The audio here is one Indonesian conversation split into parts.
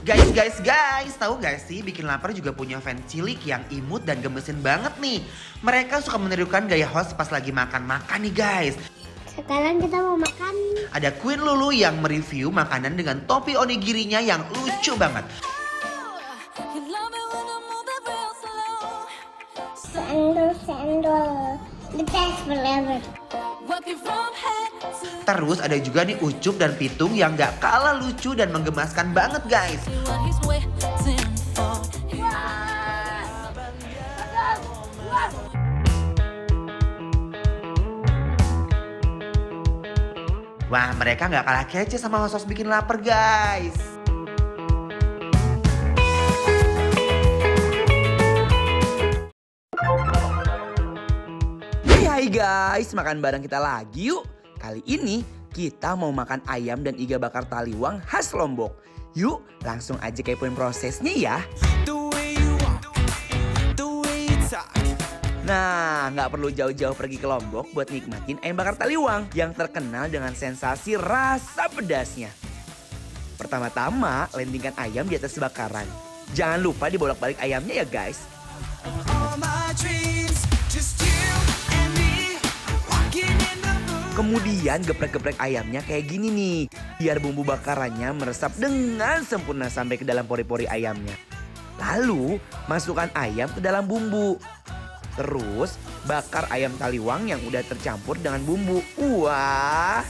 Guys, tahu gak sih Bikin Lapar juga punya fans cilik yang imut dan gemesin banget nih. Mereka suka menirukan gaya host pas lagi makan-makan nih guys. Sekarang kita mau makan. Ada Queen Lulu yang mereview makanan dengan topi onigirinya yang lucu banget. Sendol, the best forever. Terus ada juga nih Ucup dan Pitung yang gak kalah lucu dan menggemaskan banget guys. Wah, mereka gak kalah kece sama host Bikin Lapar guys. Hai guys, makan bareng kita lagi yuk. Kali ini kita mau makan ayam dan iga bakar taliwang khas Lombok. Yuk langsung aja kepoin prosesnya ya. Nah, nggak perlu jauh-jauh pergi ke Lombok buat nikmatin ayam bakar taliwang yang terkenal dengan sensasi rasa pedasnya. Pertama-tama, landingkan ayam di atas bakaran. Jangan lupa dibolak-balik ayamnya ya guys. Kemudian geprek-geprek ayamnya kayak gini nih. Biar bumbu bakarannya meresap dengan sempurna sampai ke dalam pori-pori ayamnya. Lalu masukkan ayam ke dalam bumbu. Terus bakar ayam taliwang yang udah tercampur dengan bumbu. Wah.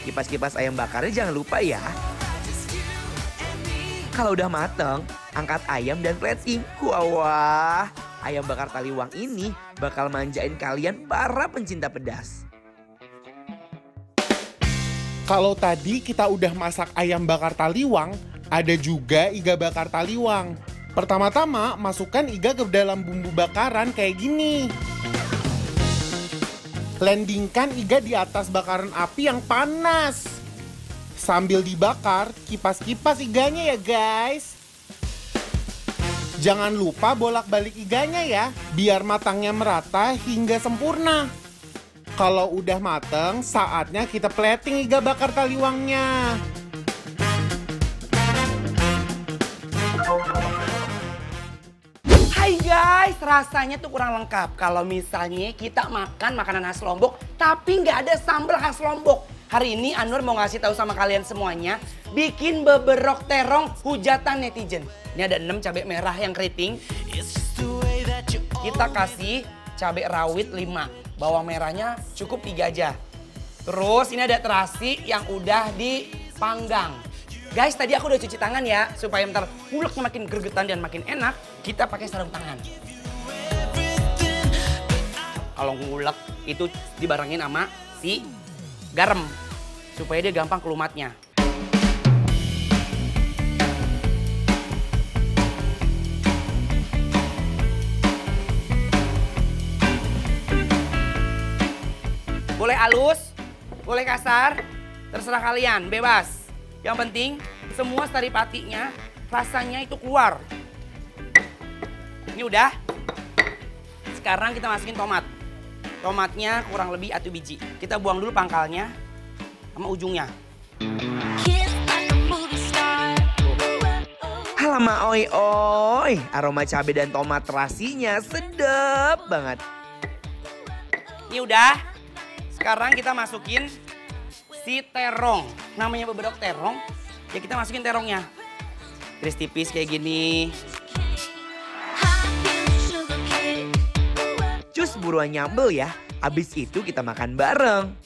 Kipas-kipas ayam bakarnya jangan lupa ya. Kalau udah mateng, angkat ayam dan plating. Wah. Ayam bakar taliwang ini bakal manjain kalian para pencinta pedas. Kalau tadi kita udah masak ayam bakar taliwang, ada juga iga bakar taliwang. Pertama-tama masukkan iga ke dalam bumbu bakaran kayak gini. Landingkan iga di atas bakaran api yang panas. Sambil dibakar, kipas-kipas iganya ya guys. Jangan lupa bolak-balik iganya ya, biar matangnya merata hingga sempurna. Kalau udah mateng, saatnya kita plating iga bakar taliwangnya. Hai guys, rasanya tuh kurang lengkap kalau misalnya kita makan makanan khas Lombok tapi nggak ada sambal khas Lombok. Hari ini Anwar mau ngasih tahu sama kalian semuanya bikin beberok terong hujatan netizen. Ini ada 6 cabai merah yang keriting. Kita kasih cabai rawit 5. Bawang merahnya cukup 3 aja. Terus ini ada terasi yang udah dipanggang. Guys, tadi aku udah cuci tangan ya. Supaya ntar nguleknya makin gregetan dan makin enak, kita pakai sarung tangan. Kalau ngulek itu dibarengin sama si garam. Supaya dia gampang kelumatnya. Boleh halus, boleh kasar, terserah kalian, bebas. Yang penting semua saripatinya rasanya itu keluar. Ini udah. Sekarang kita masukin tomat. Tomatnya kurang lebih 1 biji. Kita buang dulu pangkalnya sama ujungnya. Alamak oi, aroma cabai dan tomat terasinya sedap banget. Ini udah. Sekarang kita masukin si terong. Namanya beberok terong, ya kita masukin terongnya. Iris tipis kayak gini. Cus buruan nyambel ya, abis itu kita makan bareng.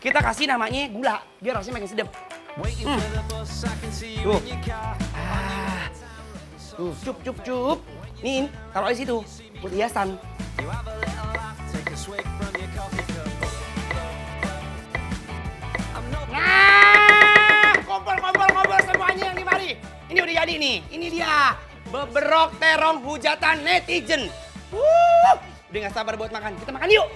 Kita kasih namanya gula, biar rasanya makin sedap. Tuh, cup. Nih, taruh di situ buat hiasan. Nah, kompor semuanya yang di mari. Ini udah jadi nih. Ini dia beberok terong hujatan netizen. Udah gak sabar buat makan. Kita makan yuk.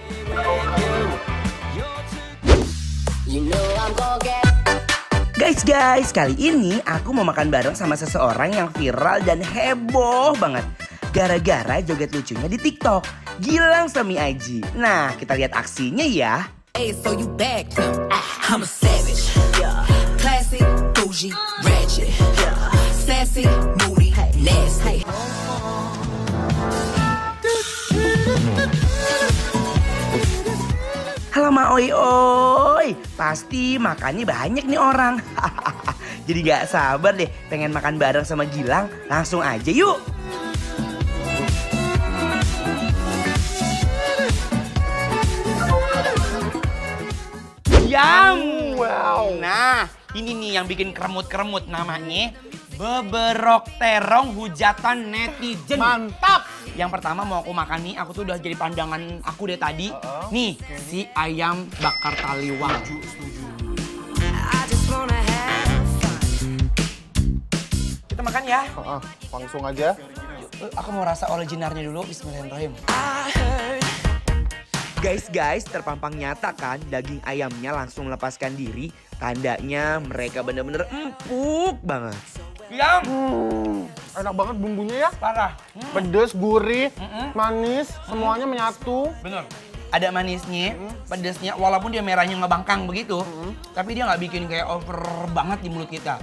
Guys, kali ini aku mau makan bareng sama seseorang yang viral dan heboh banget. gara-gara joget lucunya di TikTok. Gilang Semi Aji. Nah, kita lihat aksinya ya. Hey, so you back to I'm a savage, classy, bougie, ratchet, sassy, moody, nasty. Halamak oi oi, pasti makannya banyak nih orang. Jadi gak sabar deh pengen makan bareng sama Gilang. Langsung aja yuk. Yum! Wow. Nah, ini nih yang bikin kremut-kremut, namanya beberok terong hujatan netizen. Mantap. Yang pertama mau aku makan nih, aku tuh udah jadi pandangan aku deh tadi. Nih, si ayam bakar taliwang. Setuju. Kita makan ya. Langsung aja. Aku mau rasa originarnya dulu, bismillahirrahmanirrahim. Guys, terpampang nyata kan daging ayamnya langsung melepaskan diri. Tandanya mereka bener-bener empuk banget. Yum! Enak banget bumbunya ya. Parah. Pedes, gurih, manis, semuanya menyatu. Bener. Ada manisnya, pedesnya, walaupun dia merahnya ngebangkang begitu, tapi dia nggak bikin kayak over banget di mulut kita.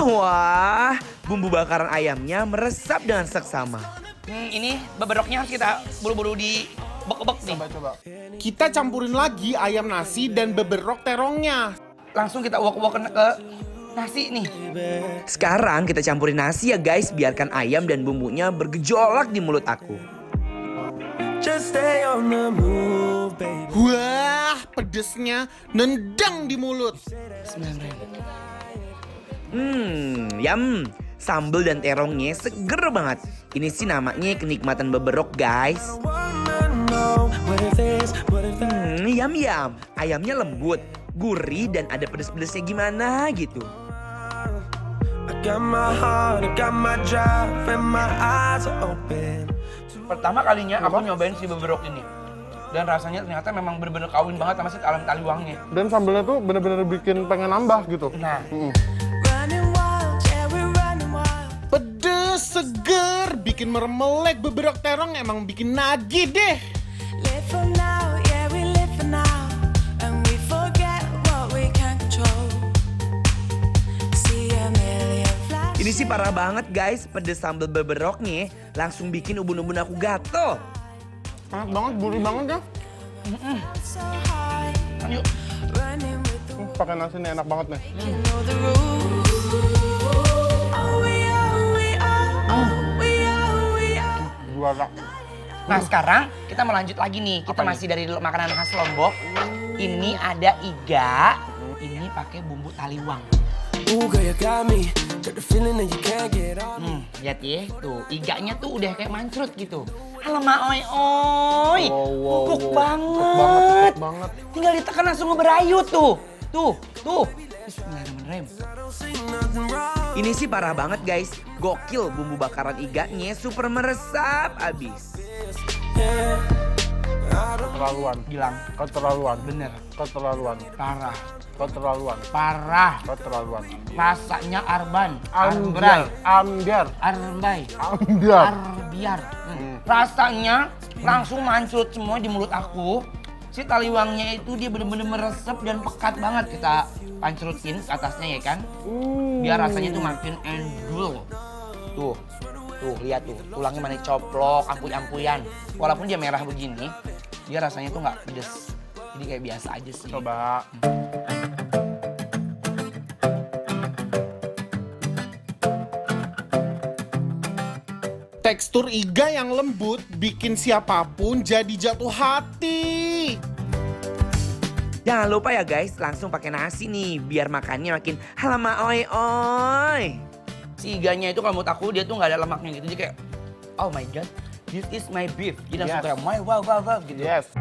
Wah, bumbu bakaran ayamnya meresap dengan seksama. Ini beberoknya harus kita buru-buru di bek-bek nih. Coba. Kita campurin lagi ayam nasi dan beberok terongnya. Langsung kita uak-uak ke nasi nih. Sekarang kita campurin nasi ya guys, biarkan ayam dan bumbunya bergejolak di mulut aku. Wah, pedesnya nendang di mulut. Yum. Sambal dan terongnya seger banget. Ini sih namanya kenikmatan beberok guys. Yum. Ayamnya lembut, gurih dan ada pedes-pedesnya gimana gitu. Pertama kalinya aku nyobain si beberok ini. Dan rasanya ternyata memang bener-bener kawin banget sama si ayam taliwangnya. Dan sambalnya tuh bener-bener bikin pengen nambah gitu. Nah, Pedes, seger, bikin meremelek beberok terong emang bikin nagih deh. Ini sih parah banget guys, pedes sambal beberoknya langsung bikin ubun-ubun aku gatel. Enak banget, gurih banget ya. yuk. Pakai nasi nih enak banget nih. Juara. Nah sekarang kita mau lanjut lagi nih. Kita masih dari makanan khas Lombok. Ini ada iga. Ini pakai bumbu taliwang. Lihat ya, tuh iganya tuh udah kayak mancrut gitu. Alamak oi oi, empuk banget. Tinggal ditekan langsung ngeberayu tuh. Tuh. Bismillahirrahmanirrahim. Ini sih parah banget guys, gokil bumbu bakaran iganya super meresap abis. Keterlaluan. Gilang. Keterlaluan. Bener. Keterlaluan. Parah. Keterlaluan. Parah. Keterlaluan. Rasanya arban. Ambiar. Arbiar. Rasanya langsung mancrut semua di mulut aku. Si taliwangnya itu dia bener-bener meresap dan pekat banget. Kita pancrutin ke atasnya ya kan. Biar rasanya tuh makin endul. Tuh lihat tuh. Tulangnya mana coplok, ampuy-ampuyan. Walaupun dia merah begini, dia rasanya tuh nggak pedes. Jadi kayak biasa aja sih. Coba. Tekstur iga yang lembut bikin siapapun jadi jatuh hati. Jangan lupa ya guys, langsung pakai nasi nih biar makannya makin halamak oi oi. Si iganya itu kalau menurut aku dia tuh nggak ada lemaknya gitu. Jadi kayak oh my god, this is my beef. Jadi langsung kayak wow gitu. Yes.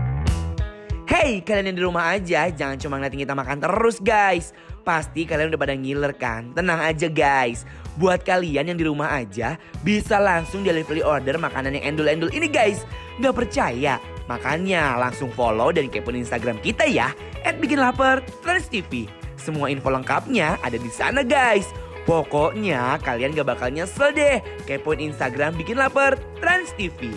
Hey, kalian yang di rumah aja, jangan cuma ngeliatin kita makan terus guys. Pasti kalian udah pada ngiler kan? Tenang aja guys. Buat kalian yang di rumah aja, bisa langsung delivery order makanan yang endul-endul ini guys. Nggak percaya? Makanya langsung follow dan kepoin Instagram kita ya. @bikinlaper_trans_tv. Semua info lengkapnya ada di sana guys. Pokoknya kalian gak bakal nyesel deh. Kepoin Instagram Bikin Lapar Trans TV.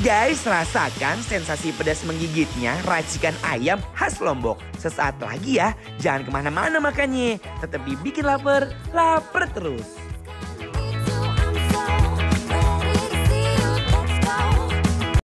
Guys, rasakan sensasi pedas menggigitnya racikan ayam khas Lombok. Sesaat lagi ya, jangan kemana-mana makannya. Tetap di Bikin Lapar, lapar terus.